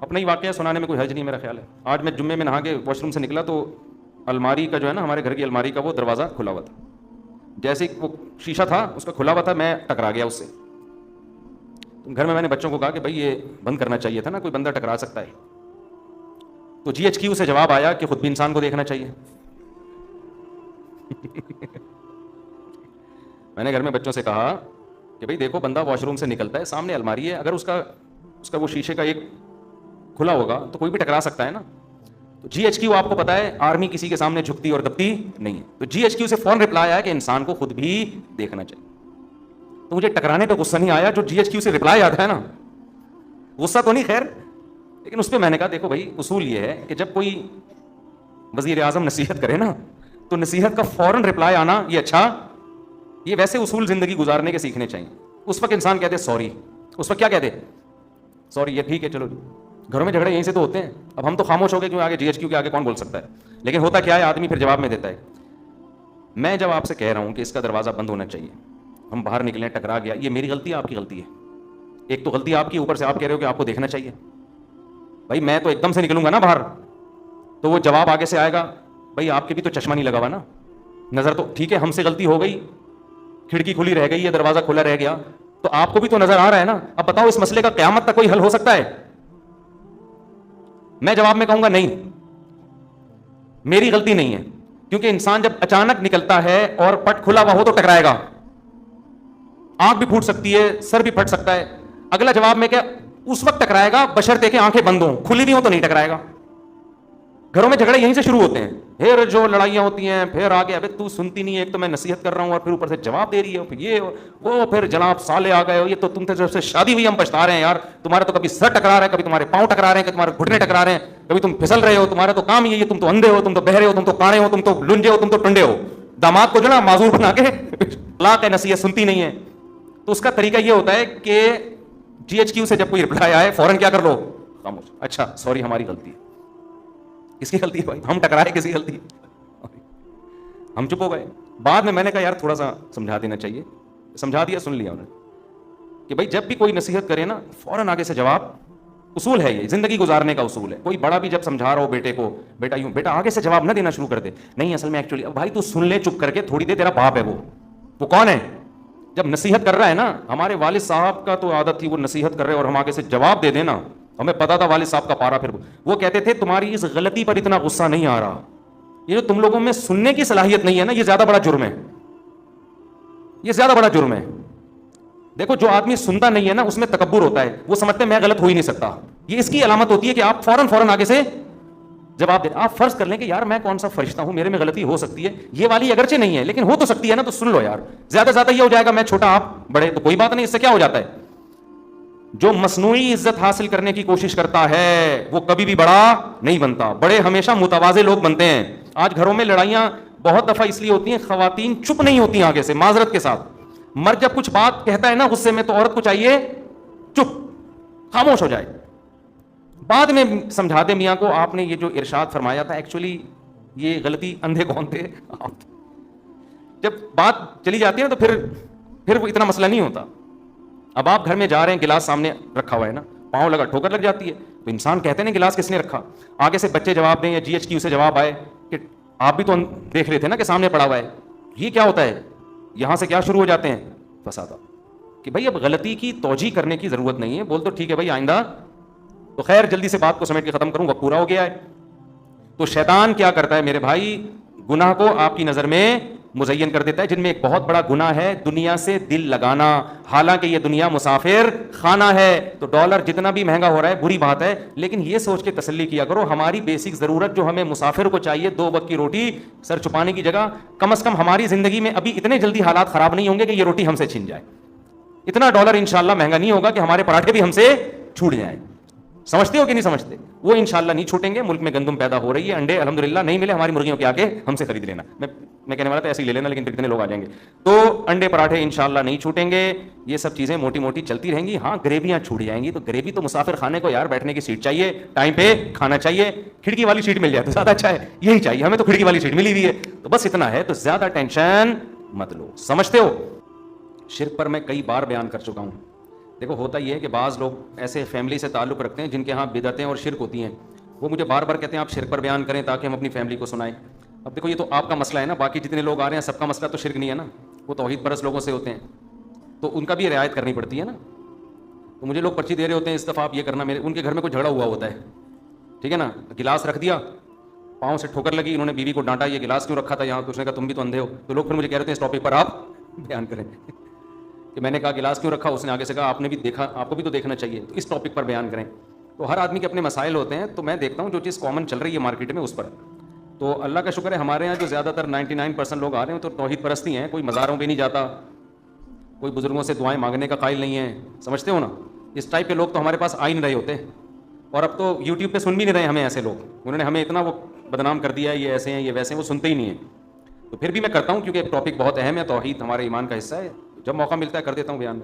اپنا ہی واقعہ سنانے میں کوئی حرج نہیں میرا خیال ہے. آج میں جمعے میں نہا کے واش روم سے نکلا تو الماری کا جو ہے نا, ہمارے گھر کی الماری کا وہ دروازہ کھلا ہوا تھا. جیسے وہ شیشہ تھا اس کا کھلا ہوا تھا, میں ٹکرا گیا اس سے. گھر میں نے بچوں کو کہا کہ بھائی یہ بند کرنا چاہیے تھا نا, کوئی بندہ ٹکرا سکتا ہے. تو جی ایچ کیو سے جواب آیا کہ خود بھی انسان کو دیکھنا چاہیے. میں نے گھر میں بچوں سے کہا کہ بھائی دیکھو, بندہ واش روم سے نکلتا ہے, سامنے الماری ہے, اگر اس کا وہ شیشے کا ایک کھلا ہوگا تو کوئی بھی ٹکرا سکتا ہے نا. تو جی ایچ کیو آپ کو پتا ہے آرمی کسی کے سامنے جھکتی اور دبتی نہیں ہے. تو جی ایچ کیو سے فون رپلائی آیا کہ انسان کو خود بھی دیکھنا چاہیے. تو مجھے ٹکرانے پہ غصہ نہیں آیا, جو جی ایچ کیو سے رپلائی آتا ہے نا, غصہ تو نہیں خیر, لیکن اس پہ میں نے کہا دیکھو بھائی اصول یہ ہے کہ جب کوئی وزیر اعظم نصیحت کرے نا تو نصیحت کا فوراً رپلائی آنا یہ اچھا, یہ ویسے اصول زندگی گزارنے کے سیکھنے چاہیے. اس وقت انسان کہتے سوری, اس وقت کیا کہتے سوری, یہ ٹھیک ہے چلو. گھروں میں جھگڑے یہیں سے تو ہوتے ہیں. اب ہم تو خاموش ہو گئے کیوں, آگے جی ایچ کیو کے آگے کون بول سکتا ہے, لیکن ہوتا کیا ہے آدمی پھر جواب میں دیتا ہے. میں جب آپ سے کہہ رہا ہوں کہ اس کا دروازہ بند ہونا چاہیے, ہم باہر نکلے ٹکرا گیا, یہ میری غلطی ہے آپ کی غلطی ہے؟ ایک تو غلطی آپ کی, اوپر سے آپ کہہ رہے ہو کہ آپ کو دیکھنا چاہیے. بھائی میں تو ایک دم سے نکلوں گا نا باہر, تو وہ جواب آگے سے آئے گا بھائی آپ کے بھی تو چشمہ نہیں لگا ہوا نا, نظر تو ٹھیک ہے, ہم سے غلطی ہو گئی, کھڑکی کھلی رہ گئی یا دروازہ کھلا رہ گیا, تو آپ کو بھی تو نظر آ رہا ہے نا. اب بتاؤ اس مسئلے کا قیامت تک کوئی حل ہو سکتا ہے؟ میں جواب میں کہوں گا نہیں, میری غلطی نہیں ہے, کیونکہ انسان جب اچانک نکلتا ہے اور پٹ کھلا ہوا ہو تو ٹکرائے گا, آنکھ بھی پھوٹ سکتی ہے, سر بھی پھٹ سکتا ہے. اگلا جواب میں کیا, اس وقت ٹکرائے گا بشرطے کہ آنکھیں بند ہوں, کھلی بھی ہوں تو نہیں ٹکرائے گا. گھروں میں جھگڑے یہیں سے شروع ہوتے ہیں, پھر جو لڑائیاں ہوتی ہیں پھر آگے, ابے تو سنتی نہیں ہے, ایک تو میں نصیحت کر رہا ہوں اور پھر اوپر سے جواب دے رہی ہے, پھر یہ وہ, پھر جناب سالے آ گئے ہو, یہ تو تم جب سے شادی ہوئی ہم پچھتا رہے ہیں یار, تمہارے تو کبھی سر ٹکرا رہا ہے, کبھی تمہارے پاؤں ٹکرا رہے ہیں, کبھی تمہارے گھٹنے ٹکرا رہے ہیں, کبھی تم پھسل رہے ہو, تمہارا تو کام یہ, تم تو اندھے ہو, تم تو بہرے ہو, تم تو کانے ہو, تم تو لنجے ہو, تم تو ٹنڈے ہو. داماد کو جو نا معذور بنا کے طلاق ہے, نصیحت سنتی نہیں ہے. تو اس کا طریقہ یہ ہوتا ہے کہ جی ایچ کیو سے جب کوئی رپلائی آئے فوراً کیا کر لو, خاموش, اچھا سوری ہماری غلطی ہے. کس کی غلطی ہے بھائی, ہم ٹکرائے کسی غلطی, ہم چپ ہو گئے. بعد میں نے کہا یار تھوڑا سا سمجھا دینا چاہیے, سمجھا دیا, سن لیا انہوں نے کہ بھائی جب بھی کوئی نصیحت کرے نا فوراً آگے سے جواب, اصول ہے یہ زندگی گزارنے کا اصول ہے. کوئی بڑا بھی جب سمجھا رہا ہو بیٹے کو, بیٹا یوں, بیٹا آگے سے جواب نہ دینا شروع کر دے, نہیں اصل میں ایکچولی, بھائی تو سن لے چپ کر کے تھوڑی دیر, تیرا باپ ہے وہ کون ہے جب نصیحت کر رہا ہے نا. ہمارے والد صاحب کا تو عادت تھی وہ نصیحت کر رہے اور ہم آگے سے جواب دے دینا, ہمیں پتا تھا والد صاحب کا پارا, پھر وہ کہتے تھے تمہاری اس غلطی پر اتنا غصہ نہیں آ رہا, یہ جو تم لوگوں میں سننے کی صلاحیت نہیں ہے نا, یہ زیادہ بڑا جرم ہے, یہ زیادہ بڑا جرم ہے. دیکھو جو آدمی سنتا نہیں ہے نا اس میں تکبر ہوتا ہے, وہ سمجھتے ہیں میں غلط ہو ہی نہیں سکتا. یہ اس کی علامت ہوتی ہے کہ آپ فوراً آگے سے جواب دیں. آپ فرض کر لیں کہ یار میں کون سا فرشتہ ہوں, میرے میں غلطی ہو سکتی ہے, یہ والی اگرچہ نہیں ہے لیکن ہو تو سکتی ہے نا, تو سن لو یار. زیادہ سے زیادہ یہ ہو جائے گا میں چھوٹا آپ بڑے, تو کوئی بات نہیں, اس سے کیا ہو جاتا ہے. جو مصنوعی عزت حاصل کرنے کی کوشش کرتا ہے وہ کبھی بھی بڑا نہیں بنتا. بڑے ہمیشہ متواضع لوگ بنتے ہیں. آج گھروں میں لڑائیاں بہت دفعہ اس لیے ہوتی ہیں, خواتین چپ نہیں ہوتی آگے سے معذرت کے ساتھ. مرد جب کچھ بات کہتا ہے نا غصے میں, تو عورت کو چاہیے چپ, خاموش ہو جائے. بعد میں سمجھا دے میاں کو آپ نے یہ جو ارشاد فرمایا تھا ایکچولی یہ غلطی, اندھے کون تھے آپ. جب بات چلی جاتی ہے نا تو پھر وہ اتنا مسئلہ نہیں ہوتا. اب آپ گھر میں جا رہے ہیں, گلاس سامنے رکھا ہوا ہے نا, پاؤں لگا ٹھوکر لگ جاتی ہے, تو انسان کہتے ہیں گلاس کس نے رکھا. آگے سے بچے جواب دیں یا جی ایچ کیو سے جواب آئے کہ آپ بھی تو دیکھ رہے تھے نا کہ سامنے پڑا ہوا ہے. یہ کیا ہوتا ہے, یہاں سے کیا شروع ہو جاتے ہیں فساد, کہ بھائی اب غلطی کی توجیہ کرنے کی ضرورت نہیں ہے, بول تو ٹھیک ہے بھائی آئندہ. تو خیر جلدی سے بات کو سمیٹ کے ختم کروں, وقت پورا ہو گیا ہے. تو شیطان کیا کرتا ہے میرے بھائی, گناہ کو آپ کی نظر میں مزین کر دیتا ہے, جن میں ایک بہت بڑا گناہ ہے دنیا سے دل لگانا. حالانکہ یہ دنیا مسافر خانہ ہے, تو ڈالر جتنا بھی مہنگا ہو رہا ہے بری بات ہے, لیکن یہ سوچ کے تسلی کیا کرو ہماری بیسک ضرورت جو ہمیں مسافر کو چاہیے 2 وقت کی روٹی, سر چھپانے کی جگہ, کم از کم ہماری زندگی میں ابھی اتنے جلدی حالات خراب نہیں ہوں گے کہ یہ روٹی ہم سے چھن جائے. اتنا ڈالر انشاءاللہ مہنگا نہیں ہوگا کہ ہمارے پراٹھے بھی ہم سے چھوٹ جائیں. سمجھتے ہو کہ نہیں سمجھتے؟ وہ انشاءاللہ نہیں چھوٹیں گے. ملک میں گندم پیدا ہو رہی ہے, انڈے الحمدللہ نہیں ملے, ہماری مرغیوں کے آ کے ہم سے خرید لینا. میں کہنے والا تھا ایسے ہی لے لینا, لیکن پھر کتنے لوگ آ جائیں گے. تو انڈے پراٹھے انشاءاللہ نہیں چھوٹیں گے. یہ سب چیزیں موٹی موٹی چلتی رہیں گی. ہاں گریویاں چھوٹ جائیں گی, تو گریوی تو مسافر خانے کو یار بیٹھنے کی سیٹ چاہیے, ٹائم پہ کھانا چاہیے. کھڑکی والی سیٹ مل جائے تو زیادہ اچھا ہے, یہی چاہیے ہمیں, تو کھڑکی والی سیٹ ملی ہوئی ہے, تو بس اتنا ہے. تو زیادہ ٹینشن مت لو. سمجھتے ہو شرک پر میں کئی بار بیان کر چکا ہوں, دیکھو ہوتا یہ ہے کہ بعض لوگ ایسے فیملی سے تعلق رکھتے ہیں جن کے ہاں بدعتیں اور شرک ہوتی ہیں، وہ مجھے بار بار کہتے ہیں آپ شرک پر بیان کریں تاکہ ہم اپنی فیملی کو سنائیں. اب دیکھو یہ تو آپ کا مسئلہ ہے نا، باقی جتنے لوگ آ رہے ہیں سب کا مسئلہ تو شرک نہیں ہے نا، وہ توحید پرست لوگوں سے ہوتے ہیں، تو ان کا بھی رعایت کرنی پڑتی ہے نا. تو مجھے لوگ پرچی دے رہے ہوتے ہیں اس دفعہ آپ یہ کرنا، میرے ان کے گھر میں کوئی جھگڑا ہوا ہوتا ہے، ٹھیک ہے نا، گلاس رکھ دیا، پاؤں سے ٹھوکر لگی، انہوں نے بیوی کو ڈانٹا یہ گلاس کیوں رکھا تھا یہاں، تو اس نے کہا تم بھی تو اندھے ہو. تو لوگ پھر مجھے کہہ رہے ہیں اس ٹاپک پر آپ بیان کریں کہ میں نے کہا گلاس کیوں رکھا، اس نے آگے سے کہا آپ نے بھی دیکھا، آپ کو بھی تو دیکھنا چاہیے، تو اس ٹاپک پر بیان کریں. تو ہر آدمی کے اپنے مسائل ہوتے ہیں، تو میں دیکھتا ہوں جو چیز کامن چل رہی ہے مارکیٹ میں اس پر. تو اللہ کا شکر ہے ہمارے یہاں جو زیادہ تر 99% لوگ آ رہے ہیں تو توحید پرستی ہیں، کوئی مزاروں پہ نہیں جاتا، کوئی بزرگوں سے دعائیں مانگنے کا قائل نہیں ہے، سمجھتے ہو نا. اس ٹائپ کے لوگ تو ہمارے پاس آ ہی نہیں رہے ہوتے، اور اب تو یوٹیوب پہ سن بھی نہیں رہے ہمیں ایسے لوگ، انہوں نے ہمیں اتنا وہ بدنام کر دیا ہے، یہ ایسے ہیں یہ ویسے ہیں، وہ سنتے ہی نہیں ہیں. تو پھر بھی میں کرتا ہوں کیونکہ ٹاپک بہت اہم ہے، توحید ہمارے ایمان کا حصہ ہے، جب موقع ملتا ہے کر دیتا ہوں بیان.